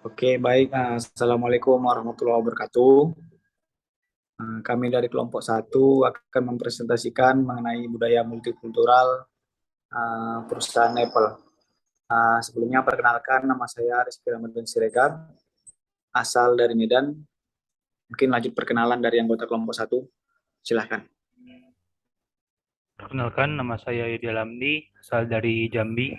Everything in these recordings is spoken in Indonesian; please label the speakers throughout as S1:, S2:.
S1: Oke, baik. Assalamualaikum warahmatullahi wabarakatuh. Kami dari kelompok satu akan mempresentasikan mengenai budaya multikultural perusahaan Apple. Sebelumnya, perkenalkan nama saya Rizky Ramadan Siregar, asal dari Medan. Mungkin lanjut perkenalan dari anggota kelompok satu. Silahkan.
S2: Perkenalkan, nama saya Yudi Alamdi, asal dari Jambi.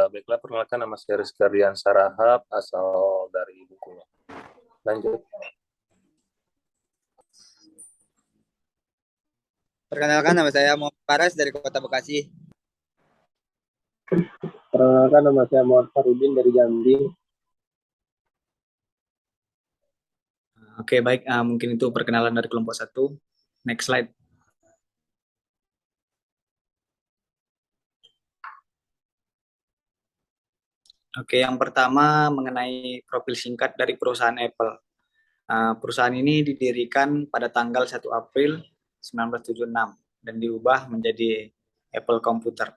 S3: Baiklah, perkenalkan nama saya Rizky Ardian Sarahap, asal dari Bengkulu. Lanjut.
S4: Perkenalkan, nama saya Muhammad Faras dari Kota Bekasi.
S5: Perkenalkan, nama saya Muhammad Farudin dari Jambi.
S1: Oke, baik. Mungkin itu perkenalan dari kelompok satu. Next slide. Oke, yang pertama mengenai profil singkat dari perusahaan Apple. Perusahaan ini didirikan pada tanggal 1 April 1976 dan diubah menjadi Apple Computer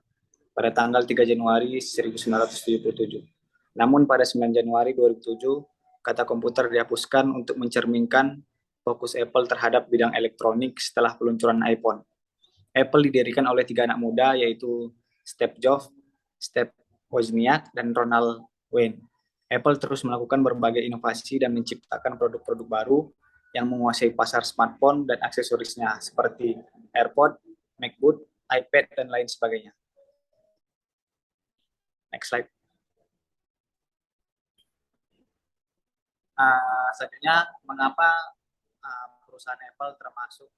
S1: pada tanggal 3 Januari 1977. Namun pada 9 Januari 2007, kata komputer dihapuskan untuk mencerminkan fokus Apple terhadap bidang elektronik setelah peluncuran iPhone. Apple didirikan oleh tiga anak muda, yaitu Steve Jobs, Steve Wozniak, dan Ronald Wayne. Apple terus melakukan berbagai inovasi dan menciptakan produk-produk baru yang menguasai pasar smartphone dan aksesorisnya seperti AirPods, MacBook, iPad, dan lain sebagainya. Next slide. Selanjutnya, mengapa perusahaan Apple termasuk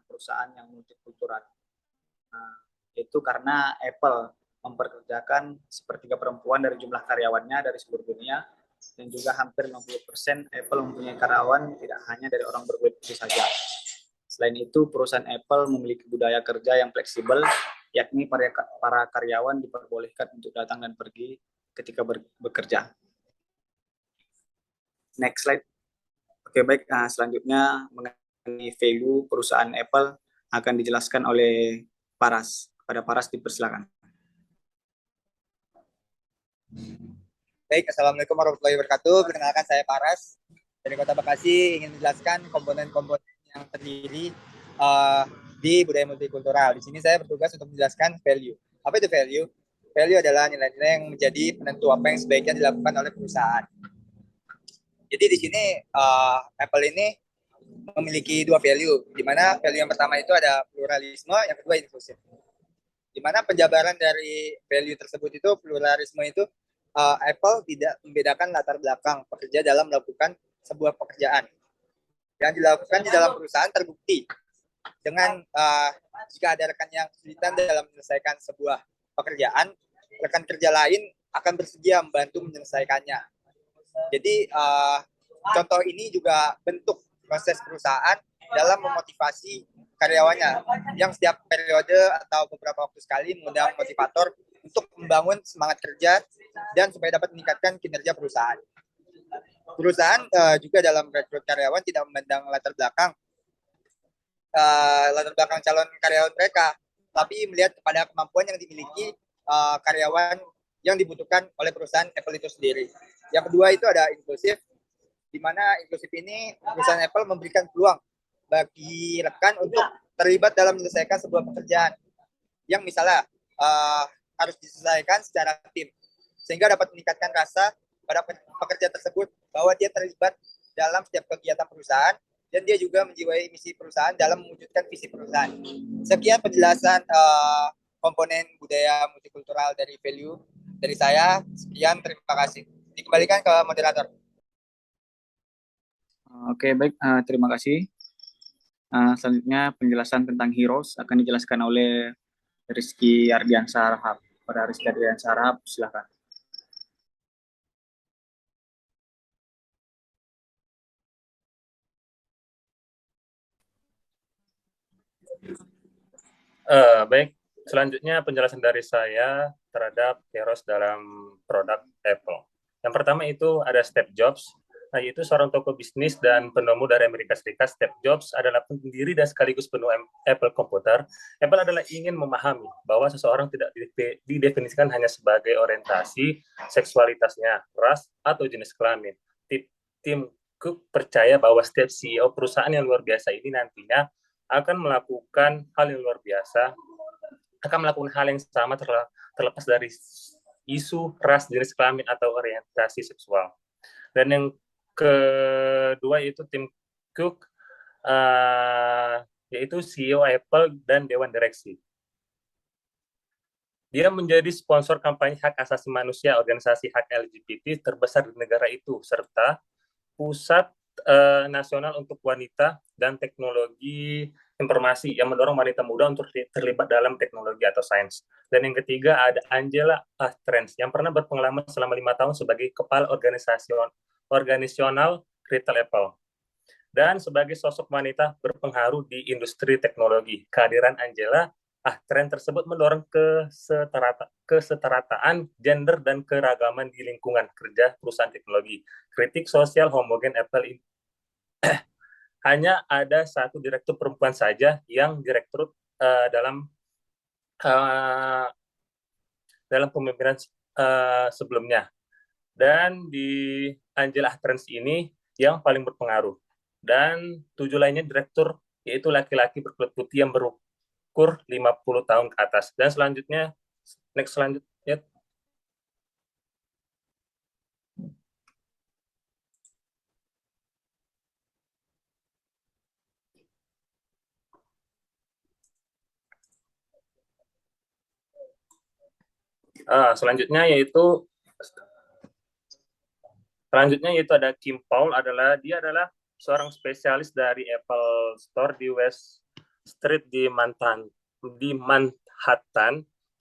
S1: perusahaan yang multikultural? Itu karena Apple memperkerjakan sepertiga perempuan dari jumlah karyawannya dari seluruh dunia, dan juga hampir 60% Apple mempunyai karyawan tidak hanya dari orang berkulit putih saja. Selain itu, perusahaan Apple memiliki budaya kerja yang fleksibel, yakni para karyawan diperbolehkan untuk datang dan pergi ketika bekerja. Next slide. Oke, baik. Selanjutnya mengenai value perusahaan Apple akan dijelaskan oleh Paras. Pada Paras dipersilakan.
S4: Baik, Assalamualaikum warahmatullahi wabarakatuh. Perkenalkan, saya Paras dari Kota Bekasi, ingin menjelaskan komponen-komponen yang terdiri di budaya multikultural. Di sini saya bertugas untuk menjelaskan value. Apa itu value? Value adalah nilai-nilai yang menjadi penentu apa yang sebaiknya dilakukan oleh perusahaan. Jadi di sini Apple ini memiliki dua value, di mana value yang pertama itu ada pluralisme, yang kedua inklusif. Di mana penjabaran dari value tersebut itu, pluralisme itu, Apple tidak membedakan latar belakang pekerja dalam melakukan sebuah pekerjaan. Yang dilakukan di dalam perusahaan terbukti dengan jika ada rekan yang kesulitan dalam menyelesaikan sebuah pekerjaan, rekan kerja lain akan bersedia membantu menyelesaikannya. Jadi contoh ini juga bentuk proses perusahaan dalam memotivasi karyawannya yang setiap periode atau beberapa waktu sekali mengundang motivator untuk membangun semangat kerja dan supaya dapat meningkatkan kinerja perusahaan. Perusahaan juga dalam rekrut karyawan tidak memandang latar belakang calon karyawan mereka, tapi melihat kepada kemampuan yang dimiliki karyawan yang dibutuhkan oleh perusahaan Apple itu sendiri. Yang kedua itu ada inklusif, di mana inklusif ini perusahaan Apple memberikan peluang bagi rekan untuk terlibat dalam menyelesaikan sebuah pekerjaan yang misalnya harus diselesaikan secara tim, sehingga dapat meningkatkan rasa pada pekerja tersebut bahwa dia terlibat dalam setiap kegiatan perusahaan dan dia juga menjiwai misi perusahaan dalam mewujudkan visi perusahaan. Sekian penjelasan komponen budaya multikultural dari value dari saya. Sekian, terima kasih. Dikembalikan ke moderator.
S1: Oke, baik. Terima kasih. Selanjutnya penjelasan tentang heroes akan dijelaskan oleh Rizky Ardian Sarahap. Pada Rizky Ardian Sarahap, silakan.
S3: Baik, selanjutnya penjelasan dari saya terhadap heroes dalam produk Apple. Yang pertama itu ada Steve Jobs. yaitu seorang tokoh bisnis dan penemu dari Amerika Serikat. Steve Jobs adalah pendiri dan sekaligus penuh Apple Computer. Apple adalah ingin memahami bahwa seseorang tidak didefinisikan hanya sebagai orientasi seksualitasnya, ras, atau jenis kelamin. Tim Cook percaya bahwa setiap CEO perusahaan yang luar biasa ini nantinya akan melakukan hal yang luar biasa, akan melakukan hal yang sama terlepas dari isu ras, jenis kelamin, atau orientasi seksual. Dan yang kedua yaitu Tim Cook, yaitu CEO Apple dan Dewan Direksi. Dia menjadi sponsor kampanye hak asasi manusia, organisasi hak LGBT terbesar di negara itu, serta Pusat Nasional untuk Wanita dan Teknologi Informasi yang mendorong wanita muda untuk terlibat dalam teknologi atau sains. Dan yang ketiga ada Angela Ahrendts yang pernah berpengalaman selama 5 tahun sebagai kepala organisasional retail Apple. Dan sebagai sosok wanita berpengaruh di industri teknologi, kehadiran Angela Ahrendts tersebut mendorong kesetarataan gender dan keragaman di lingkungan kerja perusahaan teknologi. Kritik sosial homogen Apple ini hanya ada satu direktur perempuan saja yang direkrut dalam pemimpinan sebelumnya. Dan di Angela Ahrendts ini yang paling berpengaruh. Dan 7 lainnya direktur, yaitu laki-laki berkulit putih yang berukur 50 tahun ke atas. Dan selanjutnya, selanjutnya yaitu ada Kim Paul, dia adalah seorang spesialis dari Apple Store di West Street di Manhattan.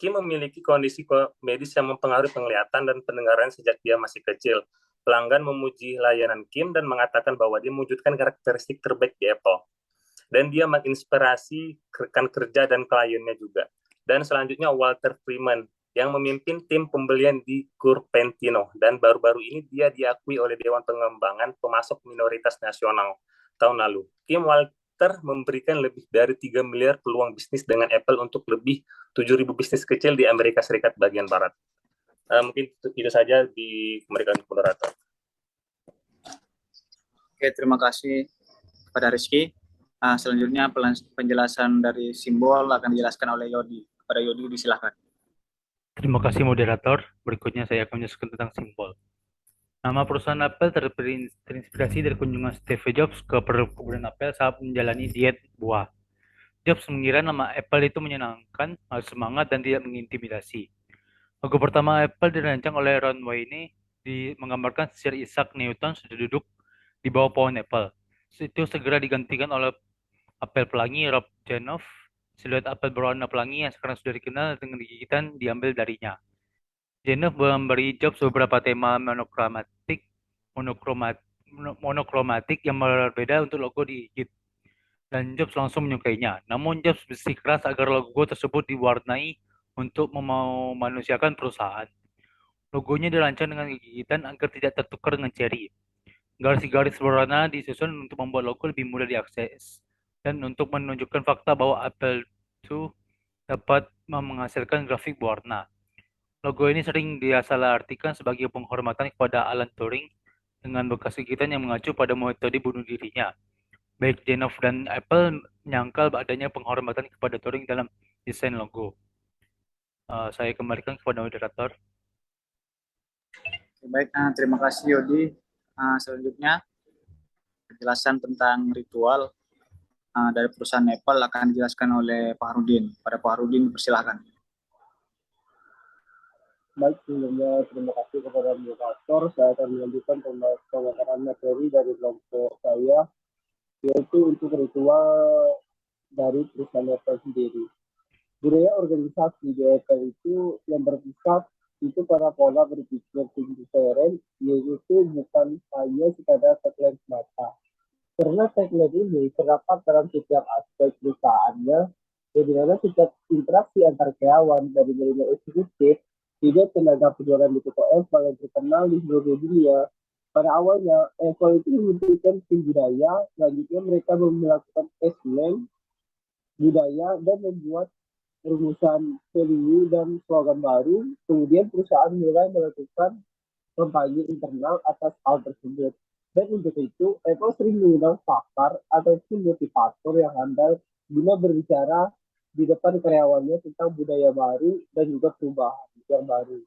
S3: Kim memiliki kondisi medis yang mempengaruhi penglihatan dan pendengaran sejak dia masih kecil. Pelanggan memuji layanan Kim dan mengatakan bahwa dia mewujudkan karakteristik terbaik di Apple. Dan dia menginspirasi rekan kerja dan kliennya juga. Dan selanjutnya Walter Freeman yang memimpin tim pembelian di Cupertino, dan baru-baru ini dia diakui oleh Dewan Pengembangan Pemasok Minoritas Nasional tahun lalu. Kim Walter memberikan lebih dari 3 miliar peluang bisnis dengan Apple untuk lebih 7.000 bisnis kecil di Amerika Serikat bagian Barat. Mungkin itu saja dikembalikan ke moderator.
S1: Oke, terima kasih kepada Rizky. Selanjutnya penjelasan dari simbol akan dijelaskan oleh Yodi. Kepada Yodi disilahkan.
S2: Terima kasih moderator. Berikutnya saya akan menjelaskan tentang simbol. Nama perusahaan Apple terinspirasi dari kunjungan Steve Jobs ke perkebunan Apple saat menjalani diet buah. Jobs mengira nama Apple itu menyenangkan, semangat, dan tidak mengintimidasi. Logo pertama Apple dirancang oleh Ron Wayne menggambarkan Sir Isaac Newton sudah duduk di bawah pohon Apple. Itu segera digantikan oleh apel pelangi Rob Janoff. Siluet apel berwarna pelangi yang sekarang sudah dikenal dengan gigitan diambil darinya. Janoff memberi Jobs beberapa tema monokromatik yang berbeda untuk logo digigit, dan Jobs langsung menyukainya. Namun Jobs bersikeras agar logo tersebut diwarnai untuk memanusiakan perusahaan. Logonya dirancang dengan gigitan agar tidak tertukar dengan cherry. Garis-garis berwarna disusun untuk membuat logo lebih mudah diakses dan untuk menunjukkan fakta bahwa Apple II dapat menghasilkan grafik berwarna. Logo ini sering disalahartikan sebagai penghormatan kepada Alan Turing dengan bekas gigitan yang mengacu pada metode bunuh dirinya. Baik Janoff dan Apple menyangkal adanya penghormatan kepada Turing dalam desain logo. Saya kembalikan kepada moderator.
S1: Baik, terima kasih Yodi. Selanjutnya penjelasan tentang ritual dari perusahaan Apple akan dijelaskan oleh Pak Harudin. Pada Pak Harudin, persilahkan.
S5: Baik, sebelumnya terima kasih kepada moderator. Saya akan melanjutkan pemaparan materi dari kelompok saya, yaitu untuk ritual dari perusahaan Apple sendiri. Budaya organisasi di Apple itu yang berpusat itu pada pola berpikir tinggi keren, yaitu bukan hanya sekadar tagline semata. Karena tagline ini terdapat dalam setiap aspek perusahaannya, di mana setiap interaksi antar karyawan dari manajemen eksekutif hingga tenaga penjualan di toko Apple yang terkenal di seluruh dunia Pada awalnya, Apple itu memberikan tim budaya, selanjutnya mereka melakukan assessment budaya dan membuat rumusan value dan slogan baru. Kemudian perusahaan mulai melakukan kampanye internal atas hal tersebut. Dan untuk itu, Apple sering mengundang pakar ataupun motivator yang handal guna berbicara di depan karyawannya tentang budaya baru dan juga perubahan yang baru.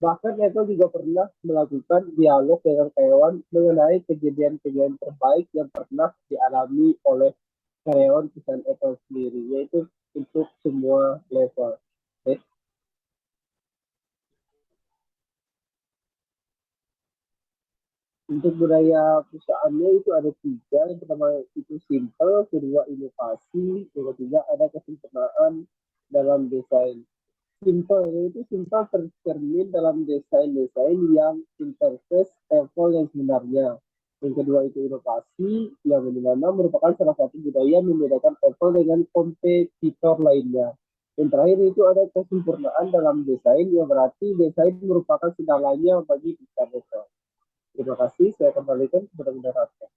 S5: Bahkan Apple juga pernah melakukan dialog dengan karyawan mengenai kejadian-kejadian terbaik yang pernah dialami oleh karyawan perusahaan Apple sendiri, yaitu untuk semua level. Oke. Untuk budaya perusahaannya itu ada 3. Yang pertama itu simple, kedua inovasi, yang ketiga ada kesempurnaan dalam desain. Simple yaitu simple tercermin dalam desain-desain yang interface Apple yang sebenarnya. Yang kedua itu inovasi, yang dimana merupakan salah satu budaya yang membedakan Apple dengan kompetitor lainnya. Yang terakhir itu ada kesempurnaan dalam desain, yang berarti desain merupakan segalanya bagi perusahaan Apple. Terima kasih, saya kembalikan kepada moderator.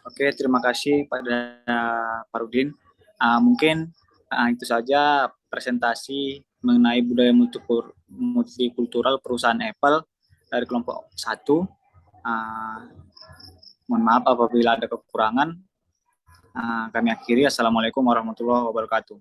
S1: Oke, terima kasih pada Pak Rudin. Mungkin itu saja presentasi mengenai budaya multikultural perusahaan Apple dari kelompok 1. Mohon maaf apabila ada kekurangan. Kami akhiri. Assalamualaikum warahmatullahi wabarakatuh.